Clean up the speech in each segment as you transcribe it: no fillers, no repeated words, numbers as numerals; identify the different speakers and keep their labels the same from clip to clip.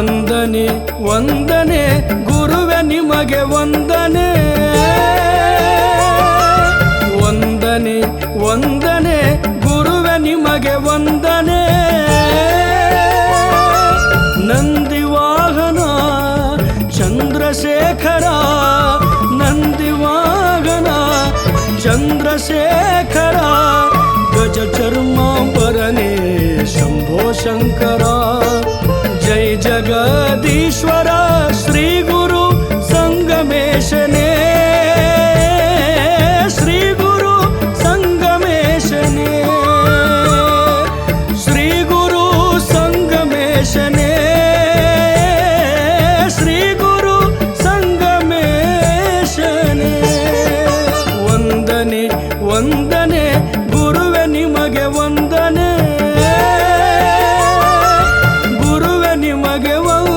Speaker 1: ವಂದನೆ ವಂದನೆ ಗುರುವೆ ನಿಮಗೆ ವಂದನೆ. ವಂದನೆ ವಂದನೆ ಗುರುವೆ ನಿಮಗೆ ವಂದನೆ. ನಂದಿವಾಹನ ಚಂದ್ರಶೇಖರ, ನಂದಿವಾಹನ ಚಂದ್ರಶೇಖರ, ಗಜ ಚರ್ಮಾಂಬರನೆ ಶಂಭೋ ಶಂಕರ. ಜೈ ಜಗದೀಶ್ವರ ಶ್ರೀ ಗುರು ಸಂಗಮೇಶನೇ, ಶ್ರೀ ಗುರು ಸಂಗಮೇಶನೇ, ಶ್ರೀ ಗುರು ಸಂಗಮೇಶನೇ, ಶ್ರೀ ಗುರು ಸಂಗಮೇಶನೇ. ವಂದನೆ ವಂದನೆ ಗುರುವೆ ನಿಮಗೆ ವಂದನೆ, ಗುರುವೆ ನಿಮಗೆ ವಂದನೆ.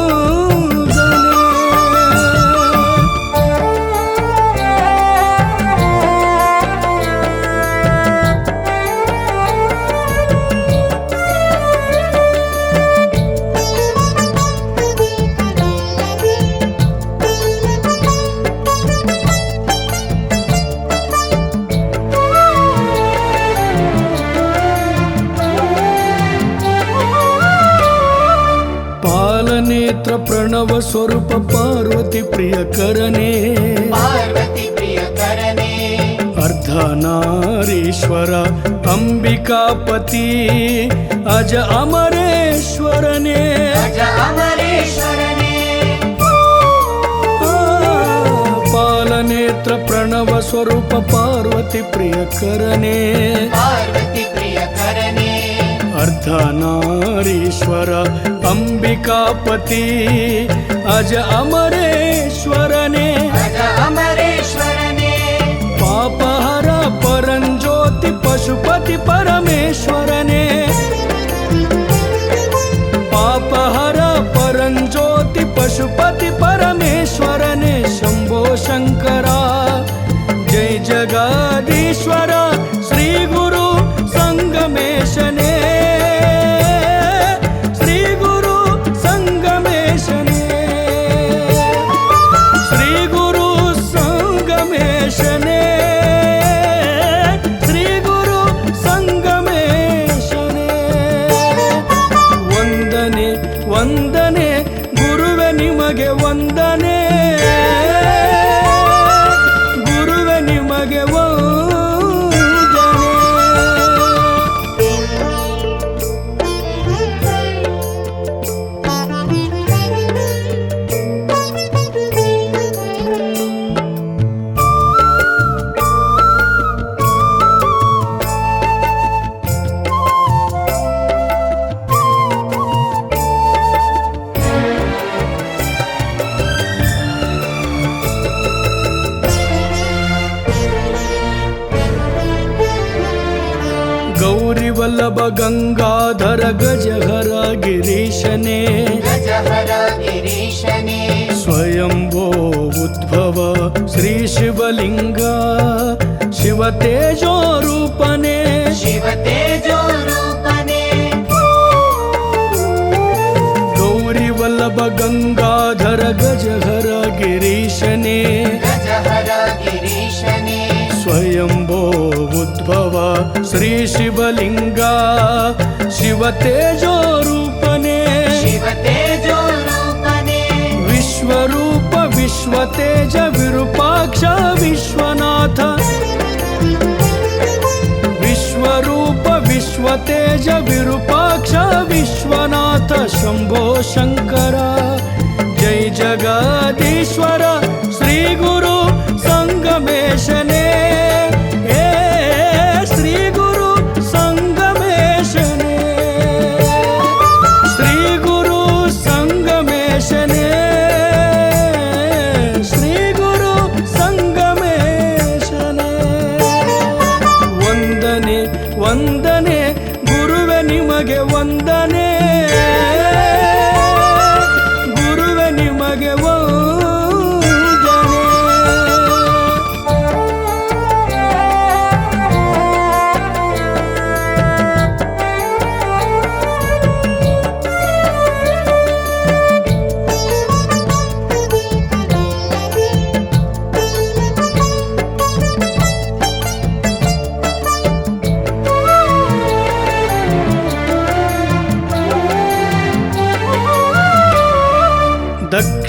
Speaker 1: ಪಾಲನೇತ್ರ ಪ್ರಣವ ಸ್ವರೂಪ ಪಾರ್ವತಿ ಪ್ರಿಯಕರನೇ,
Speaker 2: ಪಾರ್ವತಿ ಪ್ರಿಯಕರನೇ,
Speaker 1: ಅರ್ಧನಾರೀಶ್ವರ ಅಂಬಿಕಾಪತಿ ಅಜ ಅಮರೇಶ್ವರನೇ,
Speaker 2: ಅಜ ಅಮರೇಶ್ವರನೇ.
Speaker 1: ಪಾಲನೇತ್ರ ಪ್ರಣವ ಸ್ವರೂಪ ಪಾರ್ವತಿ ಪ್ರಿಯಕರನೇ,
Speaker 2: ಪಾರ್ವತಿ ಪ್ರಿಯಕರನೇ,
Speaker 1: ಅರ್ಧನಾರೀಶ್ವರ ಅಂಬಿಕಾಪತಿ ಅಜ ಅಮರೇಶ್ವರನೇ,
Speaker 2: ಅಜ ಅಮರೇಶ್ವರನೇ.
Speaker 1: ಪಾಪಹರ ಪರಂಜ್ಯೋತಿ ಪಶುಪತಿ ಪರಮೇಶ್ವರನೇ, ಪಾಪಹರ ಪರಂಜ್ಯೋತಿ ಪಶುಪತಿ ಪರಮೇಶ್ವರನೇ, ಶಂಭೋ ಶಂಕರ. ಜೈ ಜಗದೀಶ್ವರ ಶ್ರೀ ಗುರು ಸಂಗಮೇಶನೇ, ಶ್ರೀ ಗುರು ಸಂಗಮೇಶನೇ, ಶ್ರೀ ಗುರು ಸಂಗಮೇಶನೇ, ಶ್ರೀ ಗುರು ಸಂಗಮೇಶನೇ. ವಂದನೆ ವಂದನೆ ಗುರುವೆ ನಿಮಗೆ ವಂದನೆ, ಗುರುವೆ ನಿಮಗೆ ವಂದನೆ. ಗೌರಿ ವಲ್ಲಭ ಗಂಗಾಧರ ಗಜಹರ ಗಿರೀಶನೇ,
Speaker 2: ಗಜಹರ ಗಿರೀಶನೇ,
Speaker 1: ಸ್ವಯಂಭೋ ಉದ್ಭವ ಶ್ರೀ ಶಿವಲಿಂಗ ಶಿವ ತೇಜೋ ರೂಪನೇ,
Speaker 2: ಶಿವ ತೇಜೋ ರೂಪನೇ.
Speaker 1: ಗೌರಿ ವಲ್ಲಭ ಗಂಗಾಧರ ಗಜಹರ ಗಿರೀಶನೇ,
Speaker 2: ಗಜಹರ ಗಿರೀಶನೇ,
Speaker 1: ಸ್ವಯಂಭೋ ಉದ್ಭವ ಶ್ರೀ ಶಿವಲಿಂಗ ಶಿವ ತೇಜೋ ರೂಪನೇ,
Speaker 2: ಶಿವ ತೇಜೋ ರೂಪನೇ.
Speaker 1: ವಿಶ್ವರೂಪ ವಿಶ್ವ ತೇಜ ವಿರೂಪಾಕ್ಷ ವಿಶ್ವನಾಥ, ವಿಶ್ವರೂಪ ವಿಶ್ವ ತೇಜ ವಿರೂಪಾಕ್ಷ ವಿಶ್ವನಾಥ, ಶಂಭೋ ಶಂಕರ. ಜೈ ಜಗದೀಶ್ವರ ಶ್ರೀ ಗುರು ಸಂಗಮೇಶನೇ, ಶ್ರೀ ಗುರು ಸಂಗಮೇಶನೇ, ಶ್ರೀ ಗುರು ಸಂಗಮೇಶನೇ, ಶ್ರೀ ಗುರು ಸಂಗಮೇಶನೇ. ವಂದನೆ ವಂದನೆ ಗುರುವೆ ನಿಮಗೆ ವಂದನೆ, ಗುರುವೆ ನಿಮಗೆ ವಂದನೆ.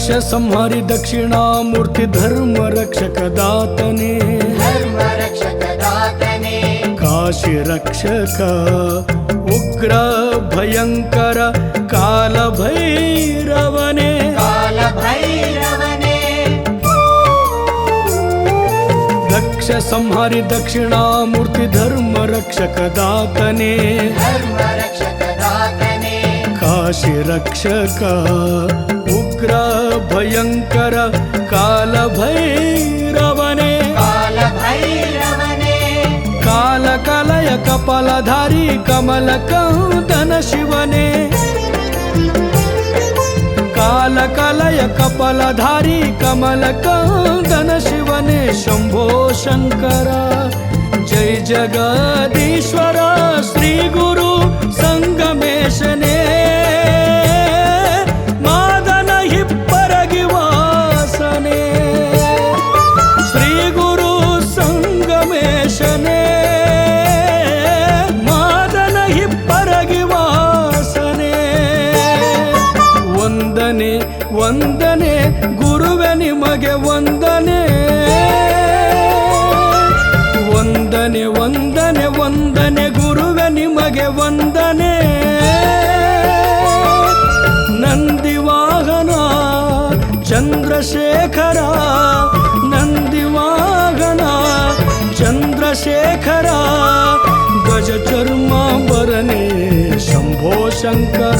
Speaker 1: ದಕ್ಷ ಸಂಹಾರಿ ದಕ್ಷಿಣಾಮೂರ್ತಿ ಧರ್ಮ ರಕ್ಷಕ ದಾತನೇ
Speaker 2: ಧರ್ಮ ರಕ್ಷಕ ದಾತನೇ
Speaker 1: ಕಾಶಿ ರಕ್ಷಕ ಉಗ್ರ ಭಯಂಕರ ಕಾಲ ಭೈರವನೇ
Speaker 2: ಕಾಲ ಭೈರವನೇ
Speaker 1: ದಕ್ಷ ಸಂಹಾರಿ ದಕ್ಷಿಣಾಮೂರ್ತಿ ಧರ್ಮ ರಕ್ಷಕ ದಾತನೇ
Speaker 2: ಧರ್ಮ ರಕ್ಷಕ ದಾತನೇ
Speaker 1: ಕಾಶಿ ರಕ್ಷಕ ಉಗ್ರ ಭಯಂಕರ ಕಾಲ ಭೈರವನೇ
Speaker 2: ಕಾಲ ಭೈರವನೇ
Speaker 1: ಕಾಲ ಕಲಯ ಕಪಾಲಧಾರಿ ಕಮಲ ಕಂದನ ಶಿವನೇ ಕಾಲ ಕಲಯ ಕಪಾಲಧಾರಿ ಕಮಲ ಕಂದನ ಶಿವನೇ ಶಂಭೋ ಶಂಕರ ಜೈ ಜಗದೀಶ್ವರ ಶ್ರೀ ಗುರು ಸಂಗಮೇಶನೇ ಮಾದನ ಹಿಪ್ಪರಗಿ ವಾಸನೆ ಶ್ರೀ ಗುರು ಸಂಗಮೇಶನೇ ಮಾದನ ಹಿಪ್ಪರಗಿ ವಾಸನೆ ವಂದನೆ ವಂದನೆ ಗುರುವೆ ನಿಮಗೆ ವಂದನೆ ವಂದನೆ ವಂದನೆ ವಂದನೆ ಗುರುವೆ ನಿಮಗೆ ವಂದನೆ ನಂದಿವಾಹನ ಚಂದ್ರಶೇಖರ ನಂದಿವಾಹನ ಚಂದ್ರಶೇಖರ ಗಜ ಚರ್ಮಾಂಬರನೇ ಶಂಭೋ ಶಂಕರ